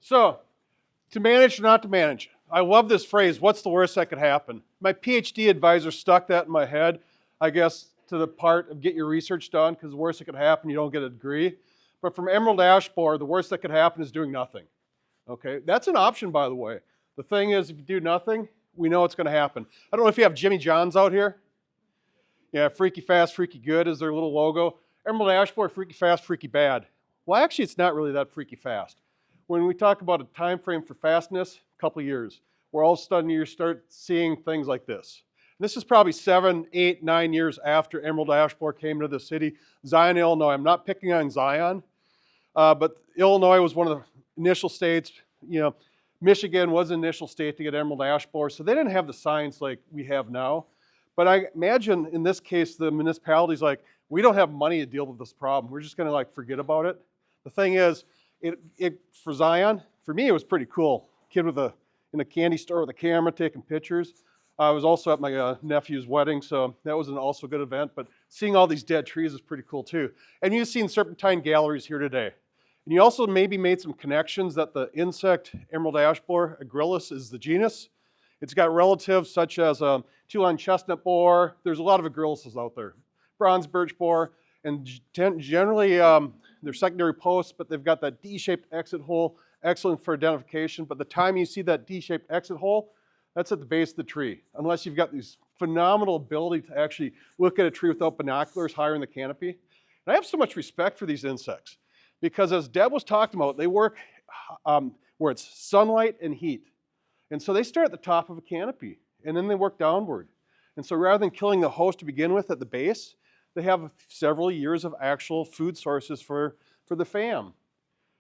So, to manage or not to manage. I love this phrase, what's the worst that could happen? My PhD advisor stuck that in my head, I guess, to the part of get your research done, because the worst that could happen, you don't get a degree. But from Emerald Ash Borer, the worst that could happen is doing nothing. Okay, that's an option, by the way. The thing is, if you do nothing, we know what's going to happen. I don't know if you have Jimmy John's out here. Yeah, Freaky Fast, Freaky Good is their little logo. Emerald Ash Borer, Freaky Fast, Freaky Bad. Well, actually, it's not really that freaky fast. When we talk about a time frame for fastness, a couple of years, where all of a sudden you start seeing things like this. And this is probably 7, 8, 9 years after Emerald Ash Borer came to the city. Zion, Illinois. I'm not picking on Zion, but Illinois was one of the initial states. Michigan was an initial state to get Emerald Ash Borer, so they didn't have the science like we have now. But I imagine in this case, the municipality's like, we don't have money to deal with this problem. We're just going to forget about it. The thing is, for Zion, for me, it was pretty cool. Kid in a candy store with a camera taking pictures. I was also at my nephew's wedding, so that was also a good event. But seeing all these dead trees is pretty cool too. And you've seen serpentine galleries here today. And you also maybe made some connections that the insect Emerald Ash Borer, Agrillus, is the genus. It's got relatives such as two-line chestnut borer. There's a lot of Agrilluses out there. Bronze birch borer, and generally they're secondary posts, but they've got that D-shaped exit hole, excellent for identification. But the time you see that D-shaped exit hole, that's at the base of the tree, unless you've got this phenomenal ability to actually look at a tree without binoculars higher in the canopy. And I have so much respect for these insects, because as Deb was talking about, they work where it's sunlight and heat. And so they start at the top of a canopy, and then they work downward. And so rather than killing the host to begin with at the base, they have several years of actual food sources for the fam.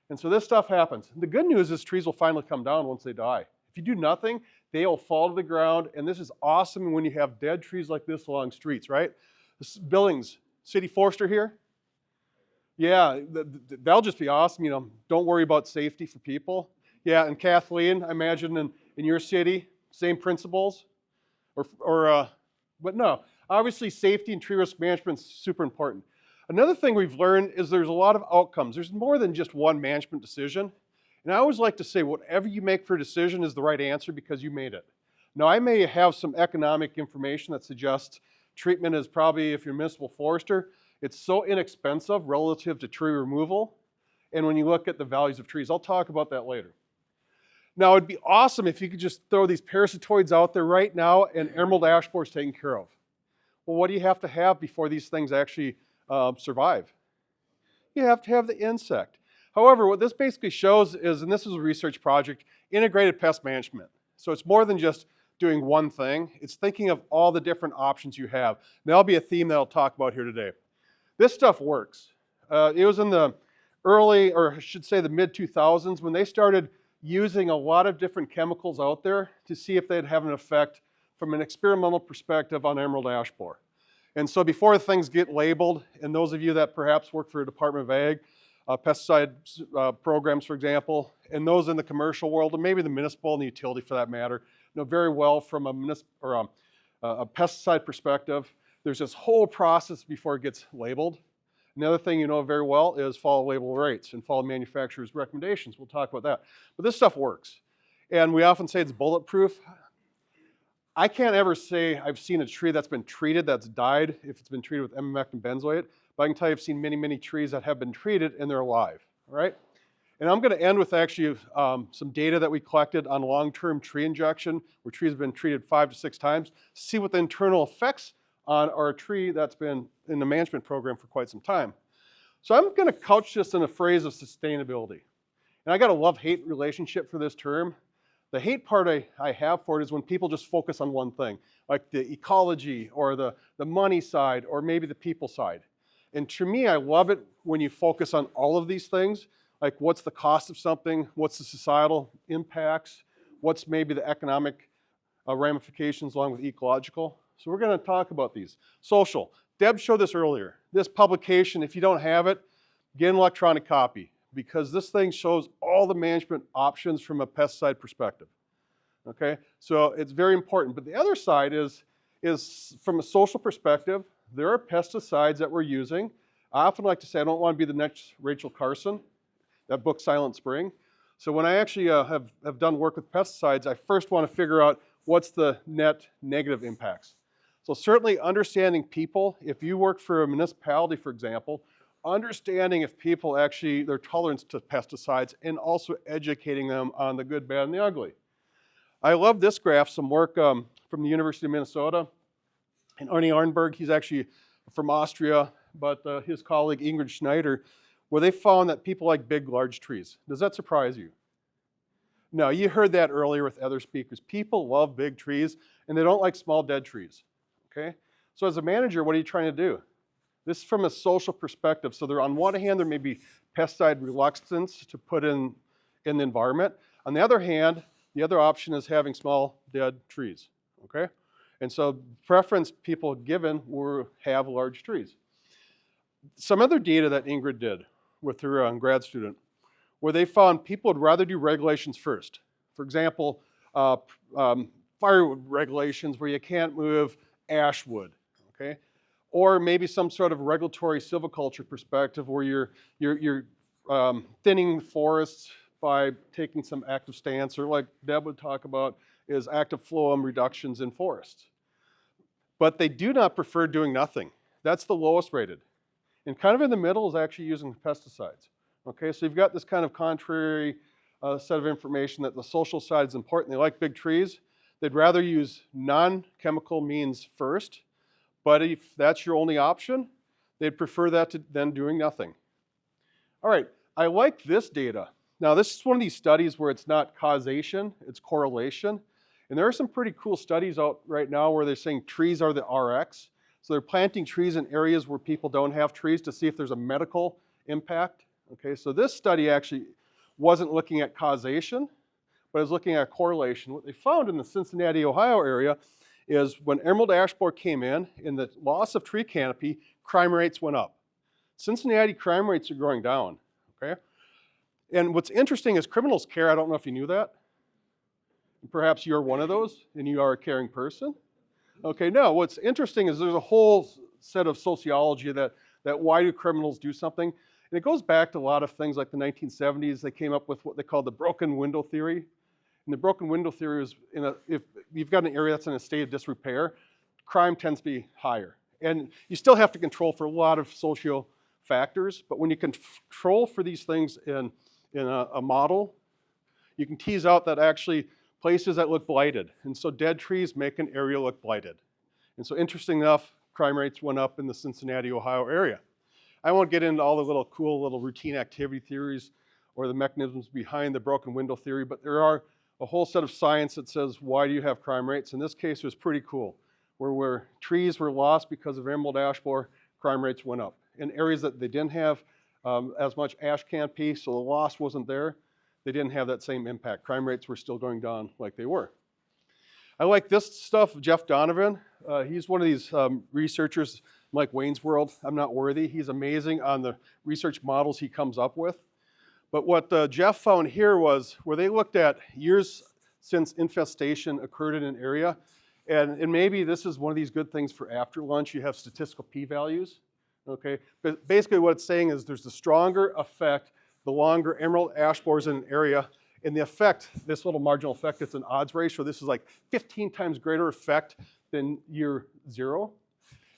And so this stuff happens. The good news is trees will finally come down once they die. If you do nothing, they will fall to the ground, and this is awesome when you have dead trees like this along streets, right? This is Billings, city forester here. Yeah, that'll just be awesome, don't worry about safety for people. Yeah, and Kathleen, I imagine in your city, same principles? But no. Obviously, safety and tree risk management is super important. Another thing we've learned is there's a lot of outcomes. There's more than just one management decision. And I always like to say, whatever you make for a decision is the right answer because you made it. Now, I may have some economic information that suggests treatment is probably, if you're a municipal forester, it's so inexpensive relative to tree removal. And when you look at the values of trees, I'll talk about that later. Now, it'd be awesome if you could just throw these parasitoids out there right now and Emerald Ash Borer is taken care of. Well, what do you have to have before these things actually survive? You have to have the insect. However, what this basically shows is, and this is a research project, integrated pest management. So it's more than just doing one thing. It's thinking of all the different options you have. And that'll be a theme that I'll talk about here today. This stuff works. It was in the early, or I should say the mid-2000s, when they started using a lot of different chemicals out there to see if they'd have an effect from an experimental perspective on Emerald Ash Borer. And so before things get labeled, and those of you that perhaps work for a Department of Ag, pesticide programs, for example, and those in the commercial world, and maybe the municipal and the utility for that matter, know very well from a pesticide perspective, there's this whole process before it gets labeled. Another thing you know very well is follow label rates and follow manufacturers' recommendations. We'll talk about that. But this stuff works. And we often say it's bulletproof. I can't ever say I've seen a tree that's been treated that's died if it's been treated with emamectin benzoate, but I can tell you I've seen many, many trees that have been treated and they're alive, all right? And I'm going to end with actually some data that we collected on long-term tree injection where trees have been treated 5 to 6 times, see what the internal effects on our tree that's been in the management program for quite some time. So I'm going to couch this in a phrase of sustainability. And I got a love-hate relationship for this term. The hate part I have for it is when people just focus on one thing, like the ecology or the money side or maybe the people side. And to me, I love it when you focus on all of these things, like what's the cost of something, what's the societal impacts, what's maybe the economic ramifications along with ecological. So we're going to talk about these. Social. Deb showed this earlier. This publication, if you don't have it, get an electronic copy because this thing shows all the management options from a pesticide perspective. Okay, so it's very important. But the other side is from a social perspective, there are pesticides that we're using. I often like to say I don't want to be the next Rachel Carson, that book Silent Spring. So when I actually have done work with pesticides, I first want to figure out what's the net negative impacts. So certainly understanding people, if you work for a municipality, for example, understanding if people actually, their tolerance to pesticides, and also educating them on the good, bad, and the ugly. I love this graph, some work from the University of Minnesota. And Arnie Arnberg, he's actually from Austria, but his colleague Ingrid Schneider, where they found that people like big, large trees. Does that surprise you? No, you heard that earlier with other speakers. People love big trees, and they don't like small, dead trees, okay? So as a manager, what are you trying to do? This is from a social perspective. So on one hand, there may be pesticide reluctance to put in the environment. On the other hand, the other option is having small, dead trees, okay? And so preference people given were have large trees. Some other data that Ingrid did with her grad student, where they found people would rather do regulations first. For example, firewood regulations where you can't move ash wood, okay? Or maybe some sort of regulatory silviculture perspective where you're thinning forests by taking some active stance, or like Deb would talk about, is active phloem reductions in forests. But they do not prefer doing nothing. That's the lowest rated. And kind of in the middle is actually using pesticides. Okay, so you've got this kind of contrary set of information that the social side is important. They like big trees. They'd rather use non-chemical means first, but if that's your only option, they'd prefer that to then doing nothing. All right, I like this data. Now this is one of these studies where it's not causation, it's correlation. And there are some pretty cool studies out right now where they're saying trees are the RX. So they're planting trees in areas where people don't have trees to see if there's a medical impact. Okay, so this study actually wasn't looking at causation, but it was looking at correlation. What they found in the Cincinnati, Ohio area is when emerald ash borer came in the loss of tree canopy, crime rates went up. Cincinnati crime rates are going down, okay? And what's interesting is criminals care. I don't know if you knew that. Perhaps you're one of those and you are a caring person. Okay, no, what's interesting is there's a whole set of sociology that why do criminals do something? And it goes back to a lot of things like the 1970s. They came up with what they call the broken window theory. And the broken window theory is if you've got an area that's in a state of disrepair, crime tends to be higher. And you still have to control for a lot of social factors, but when you control for these things in a model, you can tease out that actually places that look blighted. And so dead trees make an area look blighted. And so interesting enough, crime rates went up in the Cincinnati, Ohio area. I won't get into all the little cool little routine activity theories or the mechanisms behind the broken window theory, but there are a whole set of science that says, why do you have crime rates? In this case, it was pretty cool. Where trees were lost because of emerald ash borer, crime rates went up. In areas that they didn't have as much ash canopy, so the loss wasn't there, they didn't have that same impact. Crime rates were still going down like they were. I like this stuff, Jeff Donovan. He's one of these researchers like Wayne's World. I'm not worthy. He's amazing on the research models he comes up with. But what Jeff found here was where they looked at years since infestation occurred in an area, and maybe this is one of these good things for after lunch. You have statistical p-values, okay? But basically what it's saying is there's a stronger effect the longer emerald ash borers in an area. And the effect, this little marginal effect, it's an odds ratio. This is like 15 times greater effect than year 0. And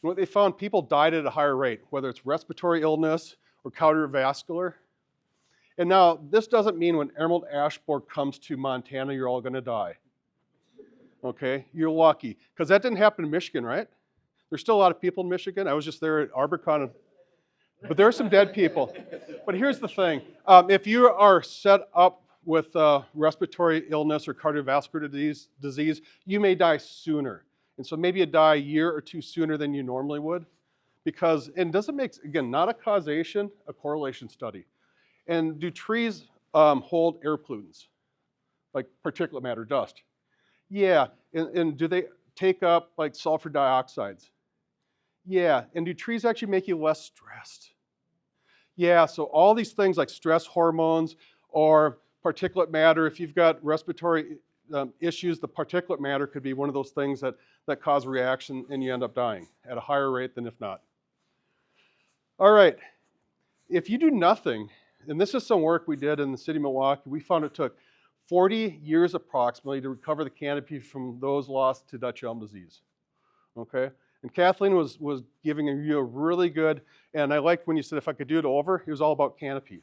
what they found, people died at a higher rate, whether it's respiratory illness or cardiovascular. And now, this doesn't mean when emerald ash borer comes to Montana, you're all gonna die. Okay, you're lucky. Because that didn't happen in Michigan, right? There's still a lot of people in Michigan. I was just there at ArborCon. But there are some dead people. But here's the thing. If you are set up with respiratory illness or cardiovascular disease, you may die sooner. And so maybe you die a year or two sooner than you normally would. Because, and doesn't make, again, not a causation, a correlation study. And do trees hold air pollutants, like particulate matter, dust? Yeah, and do they take up like sulfur dioxides? Yeah, and do trees actually make you less stressed? Yeah, so all these things like stress hormones or particulate matter, if you've got respiratory issues, the particulate matter could be one of those things that cause a reaction and you end up dying at a higher rate than if not. All right, if you do nothing, and this is some work we did in the city of Milwaukee. We found it took 40 years approximately to recover the canopy from those lost to Dutch elm disease. Okay? And Kathleen was giving you a really good, and I liked when you said if I could do it over, it was all about canopy.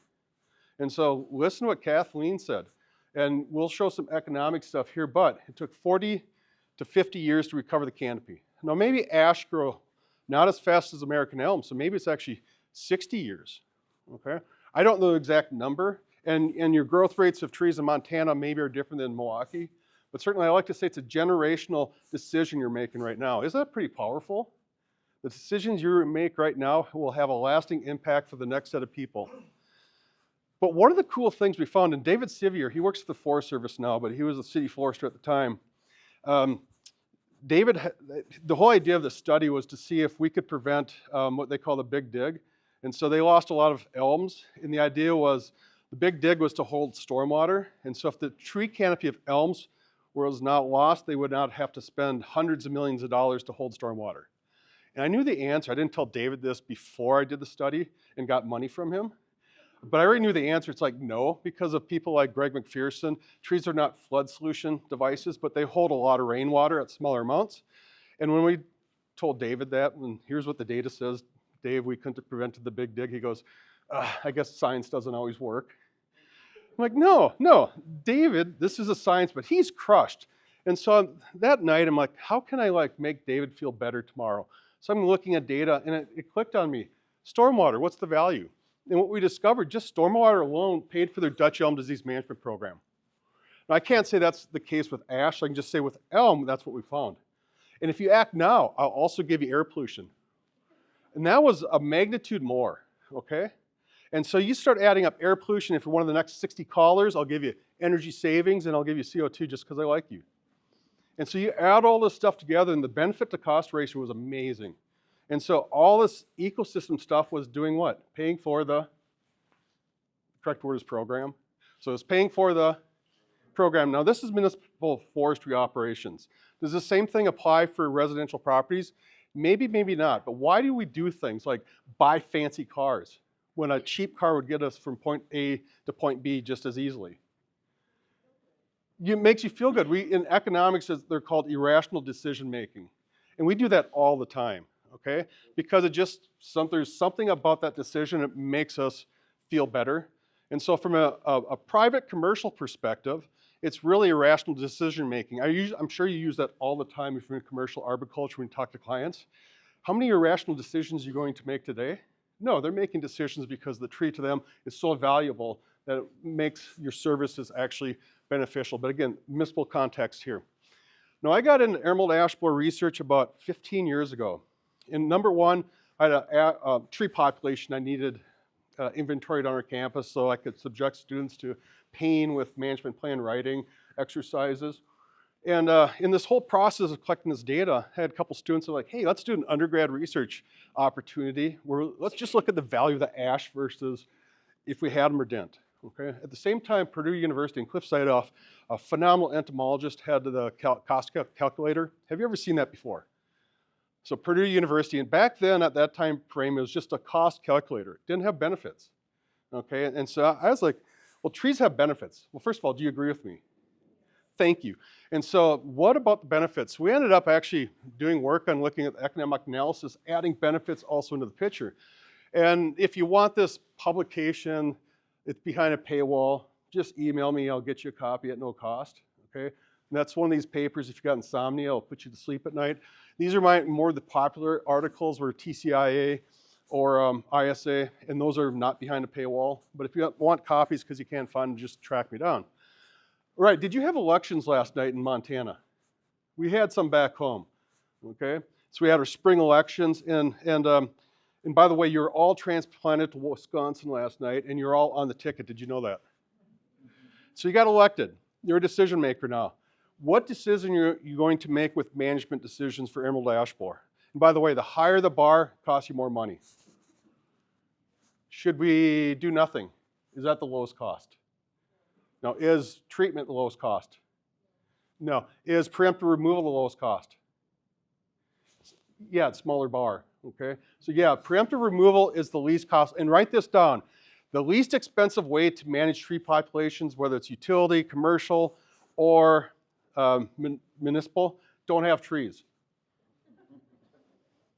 And so listen to what Kathleen said. And we'll show some economic stuff here, but it took 40 to 50 years to recover the canopy. Now maybe ash grow not as fast as American elm, so maybe it's actually 60 years, okay? I don't know the exact number, and your growth rates of trees in Montana maybe are different than Milwaukee, but certainly I like to say it's a generational decision you're making right now. Isn't that pretty powerful? The decisions you make right now will have a lasting impact for the next set of people. But one of the cool things we found, and David Sevier, he works for the Forest Service now, but he was a city forester at the time. The whole idea of the study was to see if we could prevent what they call the big dig. And so they lost a lot of elms, and the idea was the big dig was to hold stormwater. And so if the tree canopy of elms was not lost, they would not have to spend hundreds of millions of dollars to hold stormwater. And I knew the answer. I didn't tell David this before I did the study and got money from him. But I already knew the answer. It's like no, because of people like Greg McPherson. Trees are not flood solution devices, but they hold a lot of rainwater at smaller amounts. And when we told David that, and here's what the data says, Dave, we couldn't have prevented the big dig. He goes, I guess science doesn't always work. I'm like, no, David, this is a science, but he's crushed. And so that night, I'm like, how can I make David feel better tomorrow? So I'm looking at data, and it clicked on me. Stormwater, what's the value? And what we discovered, just stormwater alone paid for their Dutch elm disease management program. Now, I can't say that's the case with ash. I can just say with elm, that's what we found. And if you act now, I'll also give you air pollution. And that was a magnitude more, okay? And so you start adding up air pollution. If you're one of the next 60 callers, I'll give you energy savings, and I'll give you CO2 just because I like you. And so you add all this stuff together, and the benefit to cost ratio was amazing. And so all this ecosystem stuff was doing what? Paying for the, correct word is program. So it's paying for the program. Now this is municipal forestry operations. Does the same thing apply for residential properties? Maybe, maybe not. But why do we do things like buy fancy cars when a cheap car would get us from point A to point B just as easily? It makes you feel good. In economics, they're called irrational decision making. And we do that all the time. Okay, because there's something about that decision that makes us feel better. And so from a private commercial perspective, it's really irrational decision making. I'm sure you use that all the time if you're in commercial arboriculture when you talk to clients. How many irrational decisions are you going to make today? No, they're making decisions because the tree to them is so valuable that it makes your services actually beneficial. But again, municipal context here. Now I got into emerald ash borer research about 15 years ago. And number one, I had a tree population I needed inventoried on our campus so I could subject students to pain with management plan writing exercises. And in this whole process of collecting this data, I had a couple students that were like, hey, let's do an undergrad research opportunity where let's just look at the value of the ash versus if we had them or didn't. Okay? At the same time, Purdue University and Cliff Sidoff, a phenomenal entomologist, had the cost calculator. Have you ever seen that before? So Purdue University, and back then at that time frame, it was just a cost calculator. It didn't have benefits, okay? And so I was like, well, trees have benefits. Well, first of all, do you agree with me? Thank you. And so what about the benefits? We ended up actually doing work on looking at economic analysis, adding benefits also into the picture. And if you want this publication, it's behind a paywall, just email me, I'll get you a copy at no cost, okay? And that's one of these papers, if you've got insomnia, it'll put you to sleep at night. These are more the popular articles were TCIA or ISA, and those are not behind a paywall. But if you want copies because you can't find them, just track me down. All right, did you have elections last night in Montana? We had some back home, okay? So we had our spring elections, and by the way, you're all transplanted to Wisconsin last night, and you're all on the ticket. Did you know that? So you got elected. You're a decision maker now. What decision are you going to make with management decisions for emerald ash borer? And by the way, the higher the bar, costs you more money. Should we do nothing? Is that the lowest cost? No. Is treatment the lowest cost? No. Is preemptive removal the lowest cost? Yeah, it's smaller bar, okay? So yeah, preemptive removal is the least cost, and write this down. The least expensive way to manage tree populations, whether it's utility, commercial, or municipal, don't have trees.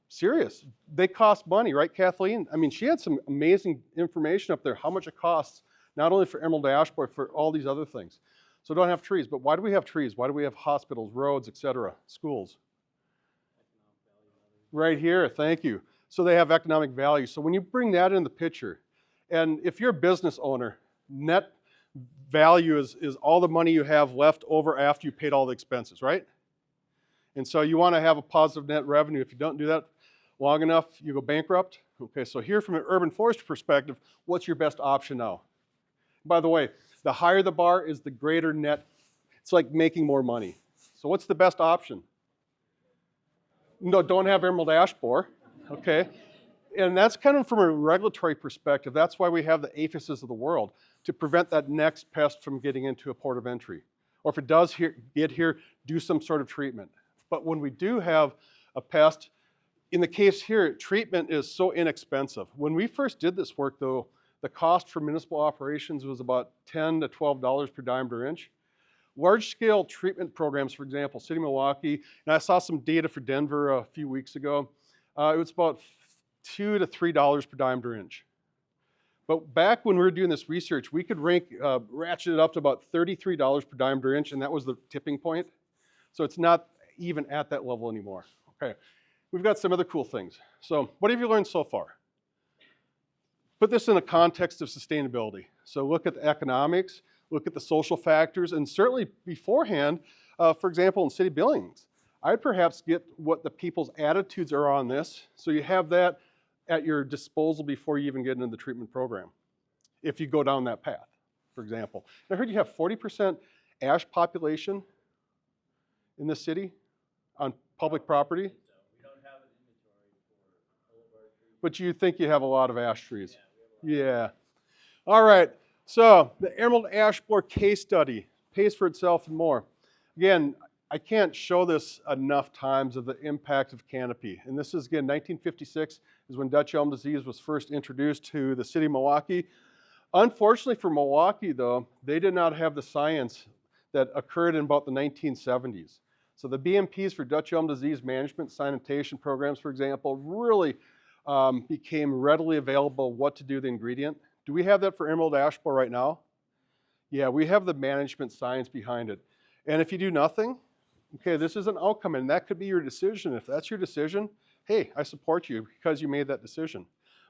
Serious. They cost money, right, Kathleen? I mean, she had some amazing information up there, how much it costs, not only for emerald ash, but for all these other things. So don't have trees. But why do we have trees? Why do we have hospitals, roads, etc., schools? Right here, thank you. So they have economic value. So when you bring that in the picture, and if you're a business owner, net value is all the money you have left over after you paid all the expenses, right? And so you want to have a positive net revenue. If you don't do that long enough, you go bankrupt. Okay, so here from an urban forestry perspective, what's your best option now? By the way, the higher the bar is the greater net. It's like making more money. So what's the best option? No, don't have emerald ash borer, okay? And that's kind of from a regulatory perspective. That's why we have the aphises of the world, to prevent that next pest from getting into a port of entry. Or if it does get here, do some sort of treatment. But when we do have a pest, in the case here, treatment is so inexpensive. When we first did this work, though, the cost for municipal operations was about $10 to $12 per diameter inch. Large-scale treatment programs, for example, City of Milwaukee, and I saw some data for Denver a few weeks ago, it was about $2 to $3 per diameter inch. But back when we were doing this research, we could ratchet it up to about $33 per diameter inch, and that was the tipping point. So it's not even at that level anymore. Okay, we've got some other cool things. So what have you learned so far? Put this in a context of sustainability. So look at the economics, look at the social factors, and certainly beforehand, for example, in city buildings, I'd perhaps get what the people's attitudes are on this, so you have that at your disposal before you even get into the treatment program, if you go down that path, for example. I heard you have 40% ash population in the city on public property. We don't have an inventory for all of our trees. But you think you have a lot of ash trees. Yeah. All right. So the emerald ash borer case study pays for itself and more. Again, I can't show this enough times of the impact of canopy. And this is, again, 1956 is when Dutch elm disease was first introduced to the city of Milwaukee. Unfortunately for Milwaukee, though, they did not have the science that occurred in about the 1970s. So the BMPs for Dutch elm disease management, sanitation programs, for example, really became readily available what to do the ingredient. Do we have that for emerald ash borer right now? Yeah, we have the management science behind it. And if you do nothing, okay, this is an outcome, and that could be your decision. If that's your decision, hey, I support you because you made that decision.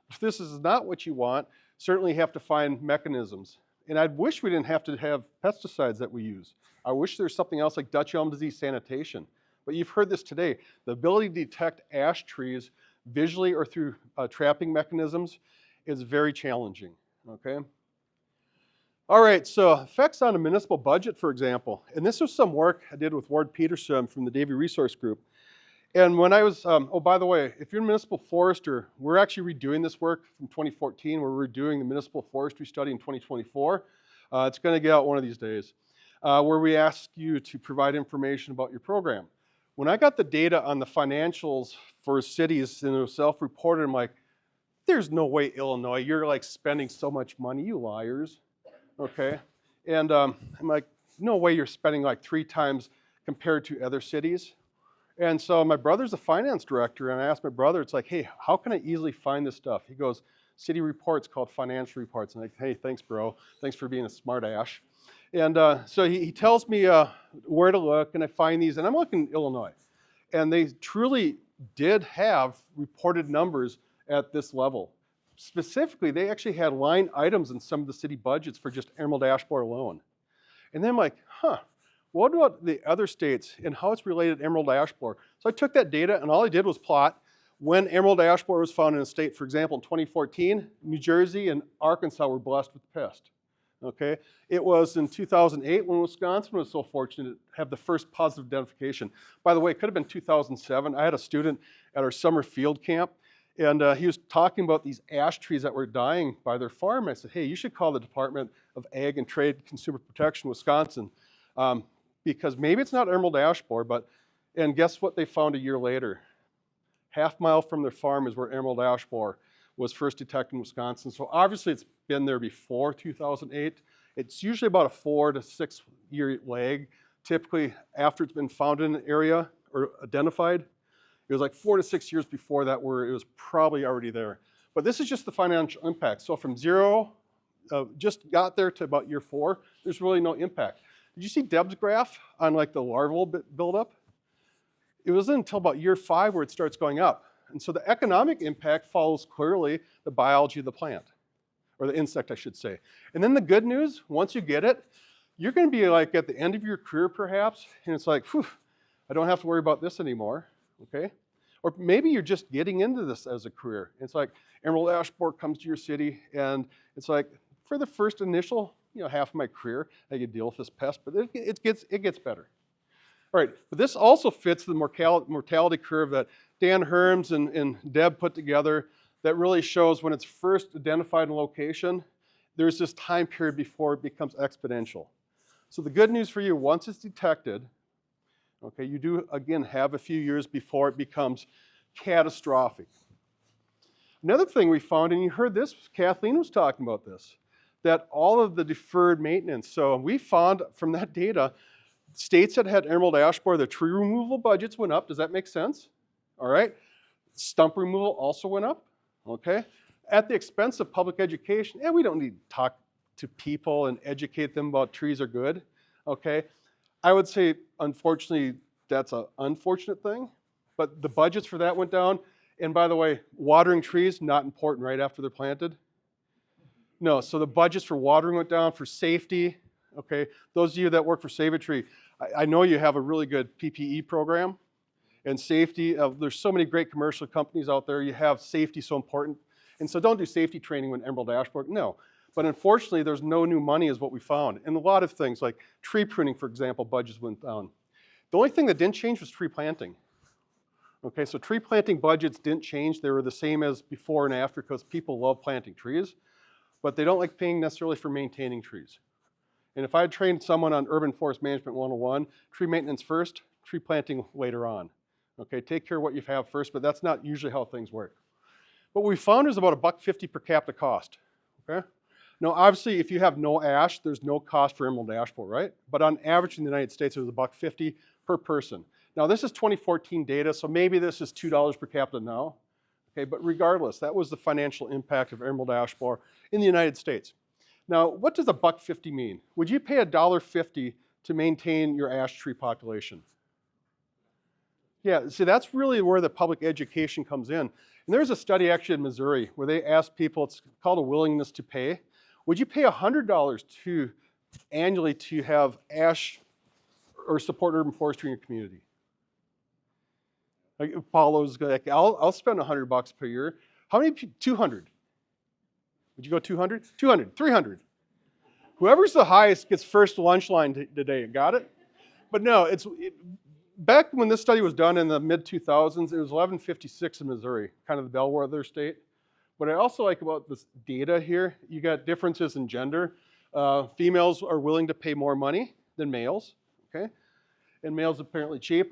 If this is not what you want, certainly you have to find mechanisms. And I wish we didn't have to have pesticides that we use. I wish there's something else like Dutch elm disease sanitation. But you've heard this today. The ability to detect ash trees visually or through trapping mechanisms is very challenging, okay? All right, so effects on a municipal budget, for example. And this was some work I did with Ward Peterson from the Davie Resource Group. And when I was, oh, by the way, if you're a municipal forester, we're actually redoing this work from 2014. We're redoing the municipal forestry study in 2024. It's going to get out one of these days, where we ask you to provide information about your program. When I got the data on the financials for cities and it was self-reported, I'm like, there's no way, Illinois, you're like spending so much money, you liars, okay? And I'm like, no way you're spending like 3 times compared to other cities. And so my brother's a finance director, and I asked my brother, it's like, hey, how can I easily find this stuff? He goes, city reports called financial reports. And I'm like, hey, thanks, bro. Thanks for being a smart ash. And so he tells me where to look, and I find these, and I'm looking in Illinois. And they truly did have reported numbers at this level. Specifically, they actually had line items in some of the city budgets for just emerald ash borer alone. And then I'm like, huh, what about the other states and how it's related to emerald ash borer? So I took that data, and all I did was plot when emerald ash borer was found in a state. For example, in 2014, New Jersey and Arkansas were blessed with the pest. Okay, it was in 2008 when Wisconsin was so fortunate to have the first positive identification. By the way, it could have been 2007. I had a student at our summer field camp, and he was talking about these ash trees that were dying by their farm. I said, hey, you should call the Department of Ag and Trade Consumer Protection, Wisconsin, because maybe it's not emerald ash borer, and guess what they found a year later? Half mile from their farm is where emerald ash borer was first detected in Wisconsin. So obviously it's been there before 2008. It's usually about a 4 to 6 year lag. Typically, after it's been found in an area or identified, it was like 4 to 6 years before that where it was probably already there. But this is just the financial impact. So from zero, just got there to about year 4, there's really no impact. Did you see Deb's graph on like the larval buildup? It wasn't until about year 5 where it starts going up. And so the economic impact follows clearly the biology of the plant, or the insect, I should say. And then the good news, once you get it, you're going to be like at the end of your career perhaps, and it's like, whew, I don't have to worry about this anymore, okay? Or maybe you're just getting into this as a career. It's like emerald ash borer comes to your city, and it's like, for the first initial half of my career, I could deal with this pest, but it gets better. All right, but this also fits the mortality curve that Dan Herms and Deb put together that really shows when it's first identified in location, there's this time period before it becomes exponential. So the good news for you, once it's detected, okay, you do, again, have a few years before it becomes catastrophic. Another thing we found, and you heard this, Kathleen was talking about this, that all of the deferred maintenance, so we found from that data, states that had emerald ash borer, the tree removal budgets went up. Does that make sense? All right. Stump removal also went up, okay? At the expense of public education, and we don't need to talk to people and educate them about trees are good, okay? I would say, unfortunately, that's an unfortunate thing, but the budgets for that went down. And by the way, watering trees, not important right after they're planted. No, so the budgets for watering went down, for safety, okay? Those of you that work for Save a Tree, I know you have a really good PPE program and safety. There's so many great commercial companies out there. You have safety so important. And so don't do safety training when emerald ash borer, no. But unfortunately, there's no new money is what we found. And a lot of things like tree pruning, for example, budgets went down. The only thing that didn't change was tree planting. Okay, so tree planting budgets didn't change. They were the same as before and after because people love planting trees, but they don't like paying necessarily for maintaining trees. And if I had trained someone on Urban Forest Management 101, tree maintenance first, tree planting later on. Okay, take care of what you have first, but that's not usually how things work. What we found is about $1.50 per capita cost, okay? Now, obviously, if you have no ash, there's no cost for emerald ash borer, right? But on average in the United States, it was $1.50 per person. Now, this is 2014 data, so maybe this is $2 per capita now, okay? But regardless, that was the financial impact of emerald ash borer in the United States. Now, what does $1.50 mean? Would you pay $1.50 to maintain your ash tree population? Yeah, see, that's really where the public education comes in. And there's a study actually in Missouri where they asked people, it's called a willingness to pay. Would you pay $100 annually to have ash or support urban forestry in your community? Like Paulo's like, I'll spend $100 per year. How many people? 200. Would you go 200? 200, 300. Whoever's the highest gets first lunch line today. Got it? But no, back when this study was done in the mid-2000s, it was 1156 in Missouri, kind of the bellwether state. What I also like about this data here, you got differences in gender. Females are willing to pay more money than males, okay? And males apparently cheap.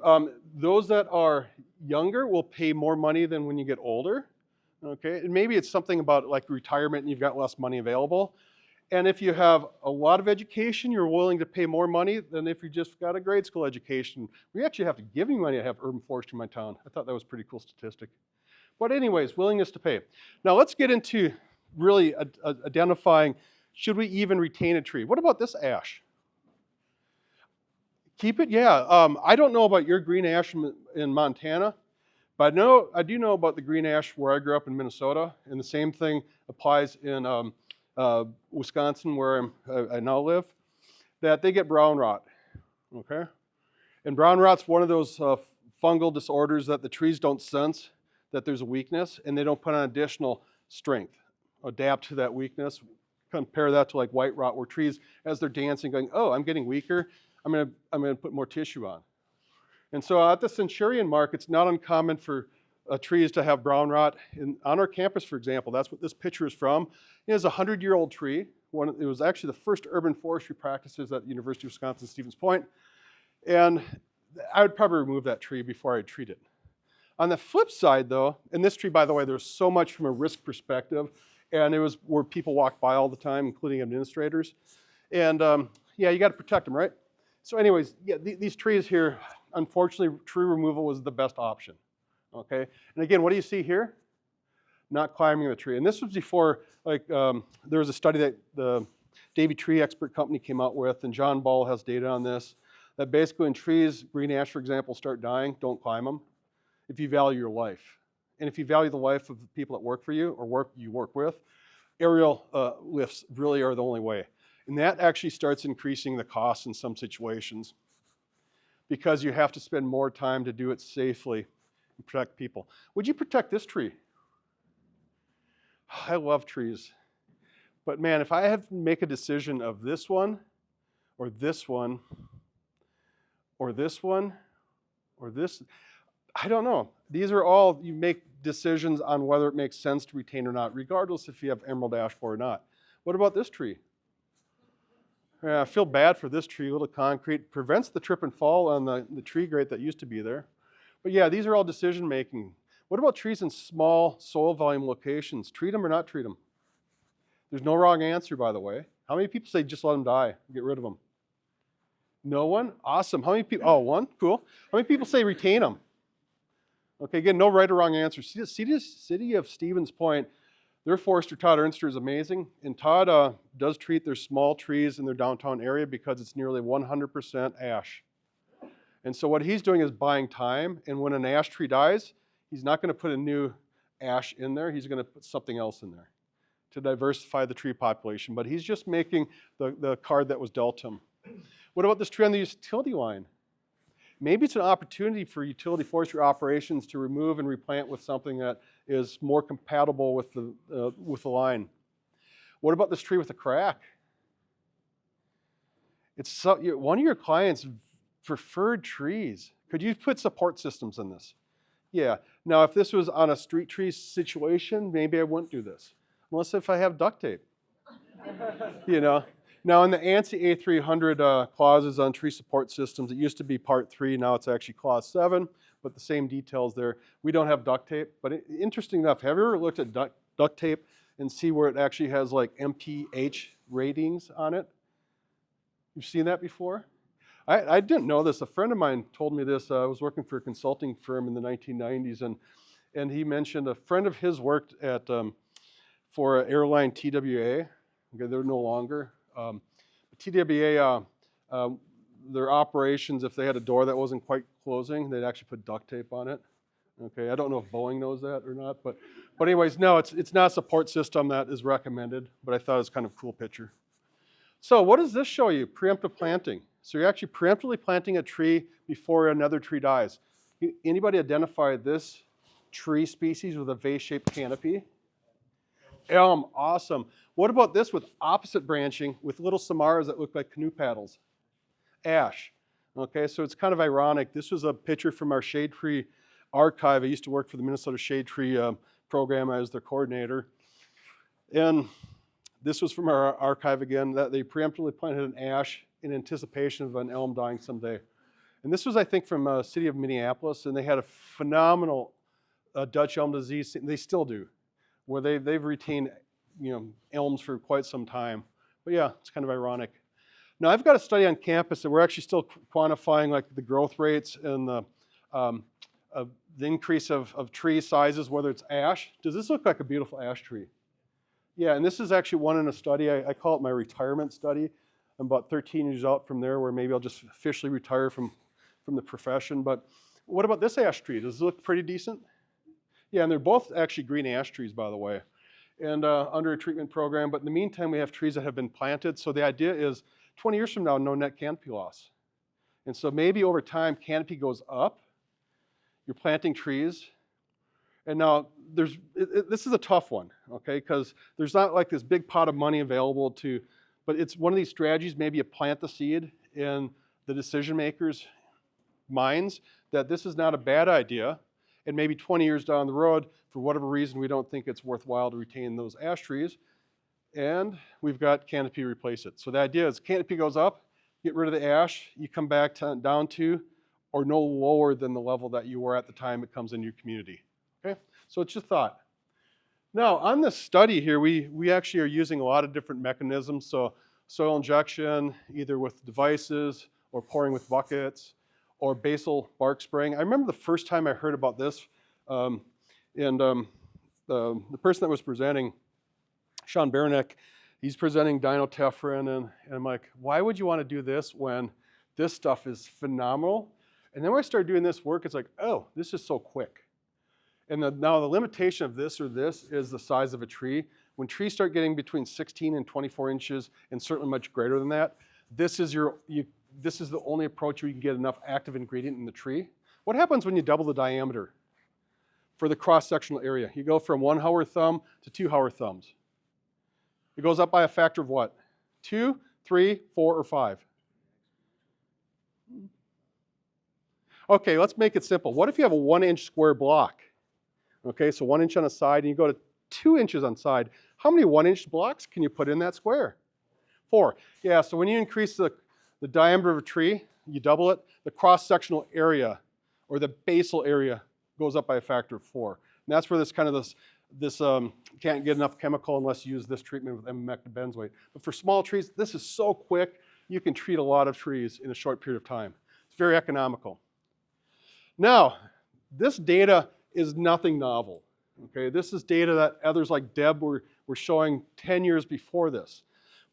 Those that are younger will pay more money than when you get older, okay? And maybe it's something about like retirement and you've got less money available. And if you have a lot of education, you're willing to pay more money than if you just got a grade school education. We actually have to give you money to have urban forestry in my town. I thought that was a pretty cool statistic. But anyways, willingness to pay. Now let's get into really identifying, should we even retain a tree? What about this ash? Keep it? Yeah. I don't know about your green ash in Montana, but I do know about the green ash where I grew up in Minnesota, and the same thing applies in Wisconsin, where I now live, that they get brown rot, okay? And brown rot's one of those fungal disorders that the trees don't sense that there's a weakness, and they don't put on additional strength, adapt to that weakness. Compare that to like white rot, where trees, as they're dancing, going, oh, I'm getting weaker, I'm gonna put more tissue on. And so at the Centurion Mark, it's not uncommon for trees to have brown rot. On our campus, for example, that's what this picture is from. It is a 100-year-old tree. It was actually the first urban forestry practices at the University of Wisconsin-Stevens Point. And I would probably remove that tree before I'd treat it. On the flip side though, and this tree, by the way, there's so much from a risk perspective. and it was where people walked by all the time, including administrators. And yeah, you got to protect them, right? So anyways, yeah, these trees here, unfortunately, tree removal was the best option, okay? And again, what do you see here? Not climbing the tree. And this was before, like, there was a study that the Davy Tree Expert Company came out with, and John Ball has data on this, that basically when trees, green ash, for example, start dying, don't climb them if you value your life. And if you value the life of the people that work for you or you work with, aerial lifts really are the only way. And that actually starts increasing the cost in some situations because you have to spend more time to do it safely and protect people. Would you protect this tree? I love trees. But man, if I have to make a decision of this one, or this one, or this one, or this, I don't know. These are all, you make decisions on whether it makes sense to retain or not, regardless if you have emerald ash for or not. What about this tree? I feel bad for this tree. Little concrete prevents the trip and fall on the tree grate that used to be there. But yeah, these are all decision making. What about trees in small soil volume locations? Treat them or not treat them? There's no wrong answer, by the way. How many people say just let them die, get rid of them? No one? Awesome. How many people? Oh, one? Cool. How many people say retain them? Okay, again, no right or wrong answer. City of Stevens Point, their forester, Todd Ernster, is amazing. And Todd does treat their small trees in their downtown area because it's nearly 100% ash. And so what he's doing is buying time. And when an ash tree dies, he's not going to put a new ash in there. He's going to put something else in there to diversify the tree population. But he's just making the card that was dealt him. What about this tree on the utility line? Maybe it's an opportunity for utility forestry operations to remove and replant with something that is more compatible with the line. What about this tree with a crack? It's one of your clients' preferred trees. Could you put support systems in this? Yeah. Now, if this was on a street tree situation, maybe I wouldn't do this. Unless if I have duct tape. You know? Now, in the ANSI A300 clauses on tree support systems, it used to be part 3, now it's actually clause 7, but the same details there. We don't have duct tape, but interesting enough, have you ever looked at duct tape and see where it actually has like MPH ratings on it? You've seen that before? I didn't know this. A friend of mine told me this. I was working for a consulting firm in the 1990s, and he mentioned a friend of his worked at for airline TWA. Okay, they're no longer. TWA, their operations, if they had a door that wasn't quite closing, they'd actually put duct tape on it. Okay, I don't know if Boeing knows that or not, but anyways, no, it's not a support system that is recommended, but I thought it was kind of a cool picture. So what does this show you? Preemptive planting. So you're actually preemptively planting a tree before another tree dies. Anybody identify this tree species with a vase-shaped canopy? Elm, awesome. What about this with opposite branching with little samaras that look like canoe paddles? Ash. Okay, so it's kind of ironic. This was a picture from our shade tree archive. I used to work for the Minnesota Shade Tree program. I was their coordinator. And this was from our archive again, that they preemptively planted an ash in anticipation of an elm dying someday. And this was, I think, from the city of Minneapolis, and they had a phenomenal Dutch elm disease. They still do, where they've retained elms for quite some time. But yeah, it's kind of ironic. Now I've got a study on campus that we're actually still quantifying like the growth rates and the increase of tree sizes, whether it's ash. Does this look like a beautiful ash tree? Yeah, and this is actually one in a study. I call it my retirement study. I'm about 13 years out from there where maybe I'll just officially retire from the profession. But what about this ash tree? Does it look pretty decent? Yeah, and they're both actually green ash trees, by the way, and under a treatment program. But in the meantime, we have trees that have been planted. So the idea is 20 years from now, no net canopy loss. And so maybe over time, canopy goes up. You're planting trees. And now, this is a tough one, okay, because there's not like this big pot of money available to, but it's one of these strategies, maybe you plant the seed in the decision makers' minds that this is not a bad idea, and maybe 20 years down the road, for whatever reason, we don't think it's worthwhile to retain those ash trees, and we've got canopy replace it. So the idea is canopy goes up, get rid of the ash, you come back down to or no lower than the level that you were at the time it comes into your community. Okay, so it's just thought. Now, on this study here, we actually are using a lot of different mechanisms. So soil injection, either with devices or pouring with buckets or basal bark spraying. I remember the first time I heard about this, and the person that was presenting, Sean Baranek, he's presenting dinotefrin, and I'm like, why would you want to do this when this stuff is phenomenal? And then when I started doing this work, it's like, oh, this is so quick. And now the limitation of this or this is the size of a tree. When trees start getting between 16 and 24 inches, and certainly much greater than that, this is the only approach where you can get enough active ingredient in the tree. What happens when you double the diameter for the cross-sectional area? You go from 1 Hauer thumb to 2 Hauer thumbs. It goes up by a factor of what? 2, 3, 4, or 5? Okay, let's make it simple. What if you have a 1-inch square block? Okay, so 1 inch on a side, and you go to 2 inches on side. How many 1-inch blocks can you put in that square? 4. Yeah, so when you increase the diameter of a tree, you double it, the cross-sectional area or the basal area goes up by a factor of 4. And that's where this can't get enough chemical unless you use this treatment with emamectin benzoate. But for small trees, this is so quick, you can treat a lot of trees in a short period of time. It's very economical. Now, this data is nothing novel. Okay, this is data that others like Deb were showing 10 years before this.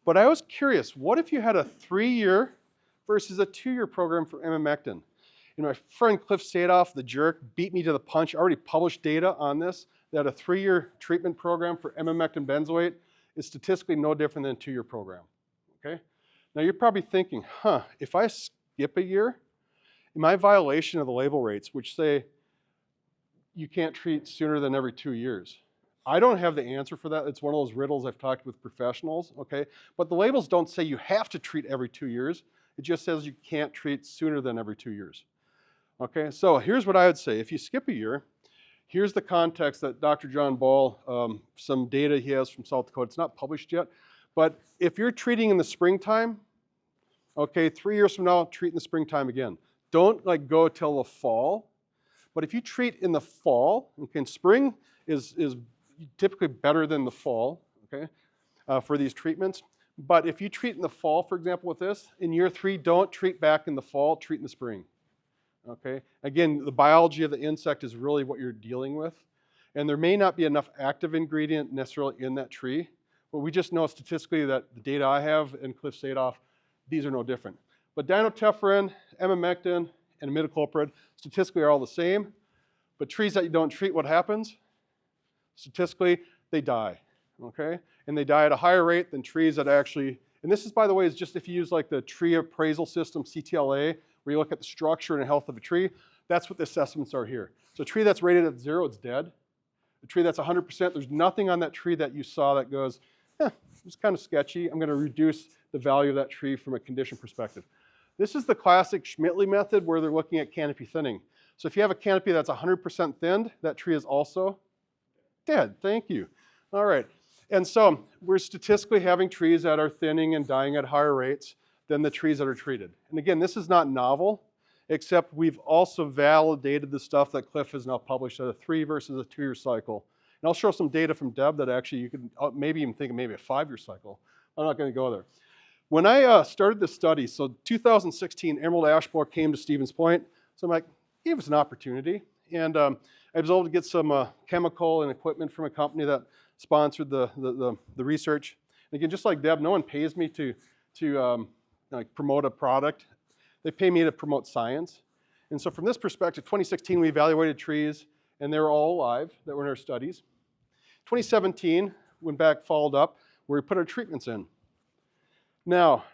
But I was curious, what if you had a 3-year versus a 2-year program for emamectin? And my friend Cliff Sadoff, the jerk, beat me to the punch. I already published data on this, that a 3-year treatment program for emamectin benzoate is statistically no different than a 2-year program. Okay? Now you're probably thinking, if I skip a year, am I in violation of the label rates, which say you can't treat sooner than every 2 years? I don't have the answer for that. It's one of those riddles I've talked with professionals, okay? But the labels don't say you have to treat every 2 years. It just says you can't treat sooner than every 2 years. Okay, so here's what I would say. If you skip a year, here's the context that Dr. John Ball, some data he has from South Dakota. It's not published yet, but if you're treating in the springtime, okay, 3 years from now, treat in the springtime again. Don't go till the fall. But if you treat in the fall, okay, spring is typically better than the fall, okay, for these treatments. But if you treat in the fall, for example, with this, in year 3, don't treat back in the fall, treat in the spring. Okay? Again, the biology of the insect is really what you're dealing with. And there may not be enough active ingredient necessarily in that tree, but we just know statistically that the data I have and Cliff Sadoff, these are no different. But dinotefrin, emamectin, and imidacloprid statistically are all the same. But trees that you don't treat, what happens? Statistically, they die. Okay? And they die at a higher rate than trees that actually, and this is, by the way, is just if you use the tree appraisal system, CTLA, where you look at the structure and health of a tree, that's what the assessments are here. So a tree that's rated at 0, it's dead. A tree that's 100%, there's nothing on that tree that you saw that goes, it's kind of sketchy. I'm going to reduce the value of that tree from a condition perspective. This is the classic Schmittli method where they're looking at canopy thinning. So if you have a canopy that's 100% thinned, that tree is also dead. Thank you. All right. And so we're statistically having trees that are thinning and dying at higher rates than the trees that are treated. And again, this is not novel, except we've also validated the stuff that Cliff has now published at a 3 versus a 2-year cycle. And I'll show some data from Deb that actually you could maybe even think of maybe a 5-year cycle. I'm not going to go there. When I started this study, so 2016, Emerald ash borer came to Stevens Point. So I'm like, give us an opportunity. And I was able to get some chemical and equipment from a company that sponsored the research. And again, just like Deb, no one pays me to promote a product. They pay me to promote science. And so from this perspective, 2016, we evaluated trees, and they were all alive that were in our studies. 2017, went back, followed up, where we put our treatments in. Now,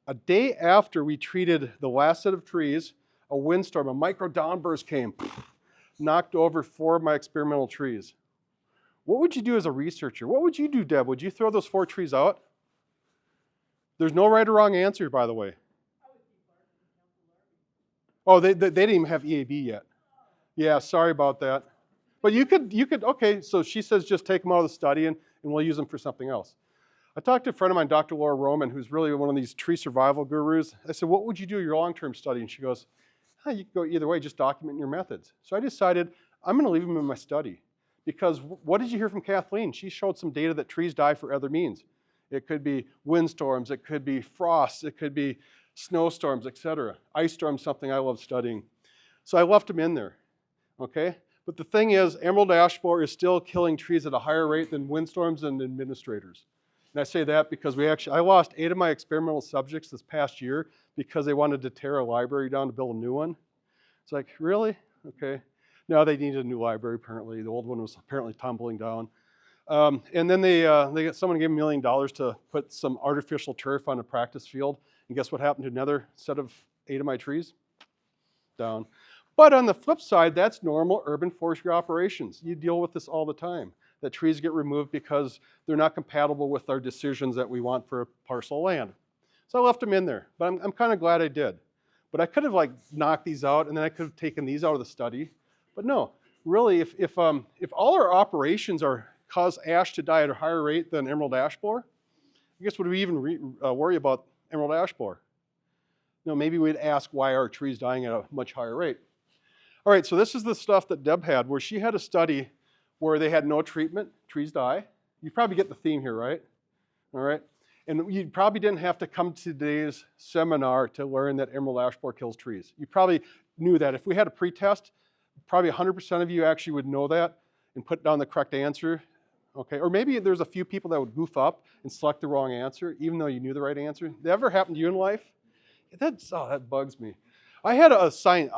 a day after we treated the last set of trees, a windstorm, a micro downburst came, knocked over 4 of my experimental trees. What would you do as a researcher? What would you do, Deb? Would you throw those 4 trees out? There's no right or wrong answer, by the way. Oh, they didn't even have EAB yet. Yeah, sorry about that. But you could, okay, so she says just take them out of the study and we'll use them for something else. I talked to a friend of mine, Dr. Laura Roman, who's really one of these tree survival gurus. I said, what would you do your long-term study? And she goes, you can go either way, just document your methods. So I decided I'm going to leave them in my study Because what did you hear from Kathleen? She showed some data that trees die for other means. It could be windstorms, it could be frost, it could be snowstorms, etc. Ice storms, something I love studying. So I left them in there, okay? But the thing is, emerald ash borer is still killing trees at a higher rate than windstorms and administrators. And I say that because I lost 8 of my experimental subjects this past year because they wanted to tear a library down to build a new one. It's like, really? Okay. No, they needed a new library apparently. The old one was apparently tumbling down. And then someone gave $1 million to put some artificial turf on a practice field. And guess what happened to another set of 8 of my trees? Down. But on the flip side, that's normal urban forestry operations. You deal with this all the time, that trees get removed because they're not compatible with our decisions that we want for a parcel of land. So I left them in there, but I'm kind of glad I did. But I could have like knocked these out, and then I could have taken these out of the study. But no, really, if all our operations cause ash to die at a higher rate than emerald ash borer, I guess would we even worry about emerald ash borer? No, maybe we'd ask why are trees dying at a much higher rate. All right, so this is the stuff that Deb had, where she had a study where they had no treatment, trees die. You probably get the theme here, right? All right, and you probably didn't have to come to today's seminar to learn that emerald ash borer kills trees. You probably knew that. If we had a pretest, probably 100% of you actually would know that and put down the correct answer. Okay, or maybe there's a few people that would goof up and select the wrong answer, even though you knew the right answer. Did that ever happen to you in life? That bugs me. I had a science,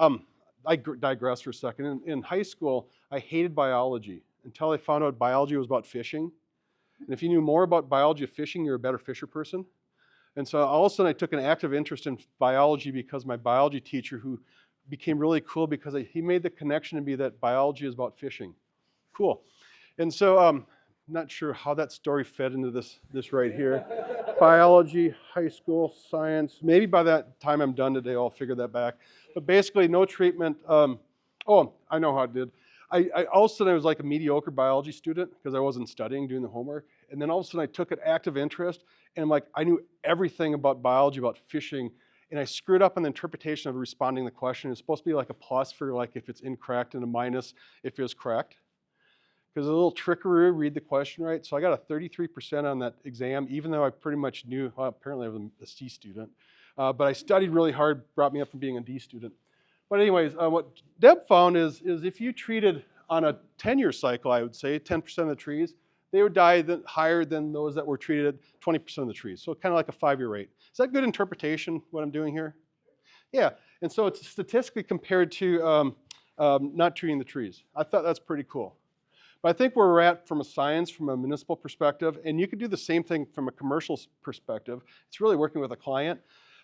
I digress for a second. In high school, I hated biology until I found out biology was about fishing. And if you knew more about biology of fishing, you're a better fisher person. And so all of a sudden I took an active interest in biology because my biology teacher, who became really cool because he made the connection to me that biology is about fishing. Cool. And so I'm not sure how that story fed into this right here. Biology, high school, science. Maybe by that time I'm done today, I'll figure that back. But basically, no treatment. Oh, I know how it did. All of a sudden, I was like a mediocre biology student because I wasn't studying, doing the homework. And then all of a sudden, I took an active interest, and I knew everything about biology, about fishing, and I screwed up on the interpretation of responding to the question. It's supposed to be like a plus for like if it's incorrect and a minus if it was correct. Because a little trickery, read the question right. So I got a 33% on that exam, even though I pretty much knew, well, apparently I was a C student. But I studied really hard, brought me up from being a D student. But anyways, what Deb found is if you treated on a 10-year cycle, I would say, 10% of the trees, they would die higher than those that were treated 20% of the trees. So kind of like a 5-year rate. Is that good interpretation, what I'm doing here? Yeah, and so it's statistically compared to not treating the trees. I thought that's pretty cool. But I think where we're at from a science, from a municipal perspective, and you could do the same thing from a commercial perspective, it's really working with a client.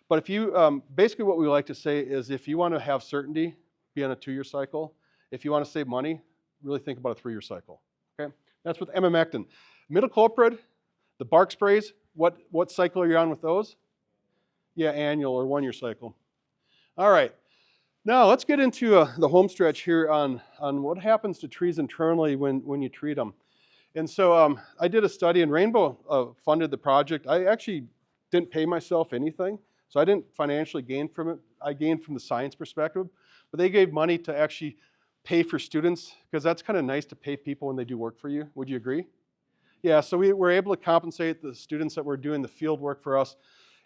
But if you, basically what we like to say is if you want to have certainty, be on a 2-year cycle. If you want to save money, really think about a 3-year cycle, okay? That's with emamectin. Imidacloprid, the bark sprays, what cycle are you on with those? Yeah, annual or 1-year cycle. All right, now let's get into the home stretch here on what happens to trees internally when you treat them. And so I did a study, and Rainbow funded the project. I actually didn't pay myself anything, so I didn't financially gain from it. I gained from the science perspective, but they gave money to actually pay for students, because that's kind of nice to pay people when they do work for you. Would you agree? Yeah, so we were able to compensate the students that were doing the field work for us.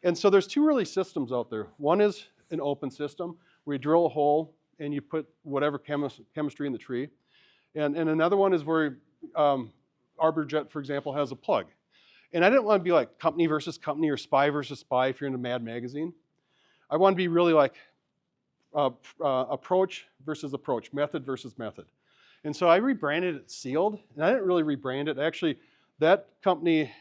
And so there's 2 really systems out there. One is an open system, where you drill a hole and you put whatever chemistry in the tree. And another one is where ArborJet, for example, has a plug. And I didn't want to be like company versus company or spy versus spy if you're in a Mad magazine. I want to be really like approach versus approach, method versus method. And so I rebranded it Sealed, and I didn't really rebrand it. Actually, that company,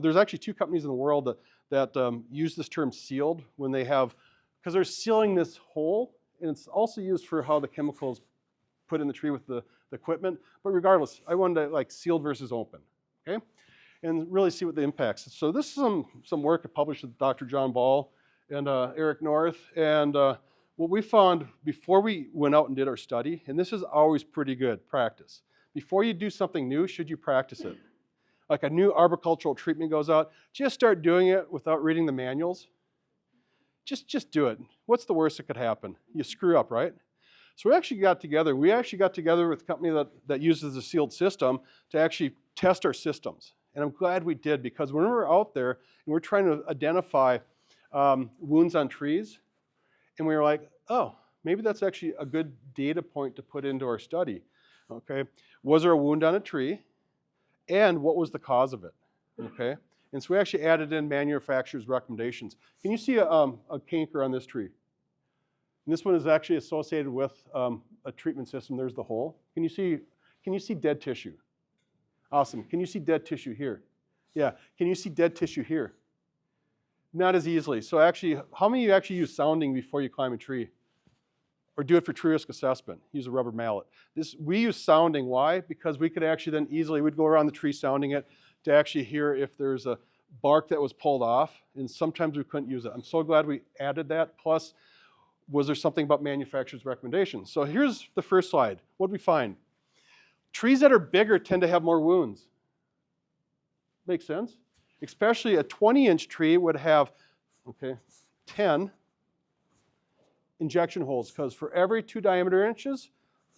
there's actually 2 companies in the world that use this term sealed when they have, because they're sealing this hole, and it's also used for how the chemicals put in the tree with the equipment. But regardless, I wanted to like sealed versus open, okay? And really see what the impacts. So this is some work I published with Dr. John Ball and Eric North, and what we found before we went out and did our study, and this is always pretty good practice. Before you do something new, should you practice it? Like a new arboricultural treatment goes out, just start doing it without reading the manuals. Just do it. What's the worst that could happen? You screw up, right? So we actually got together with a company that uses a sealed system to actually test our systems. And I'm glad we did, because when we were out there and we're trying to identify wounds on trees, and we were like, oh, maybe that's actually a good data point to put into our study. Okay, was there a wound on a tree, and what was the cause of it? Okay, and so we actually added in manufacturer's recommendations. Can you see a canker on this tree? And this one is actually associated with a treatment system. There's the hole. Can you see dead tissue? Awesome. Can you see dead tissue here? Yeah. Can you see dead tissue here? Not as easily. So actually, how many of you actually use sounding before you climb a tree? Or do it for tree risk assessment? Use a rubber mallet. We use sounding. Why? Because we could actually then we'd go around the tree sounding it to actually hear if there's a bark that was pulled off, and sometimes we couldn't use it. I'm so glad we added that. Plus, was there something about manufacturer's recommendations? So here's the first slide. What did we find? Trees that are bigger tend to have more wounds. Makes sense? Especially a 20-inch tree would have, 10 injection holes, because for every 2 diameter inches,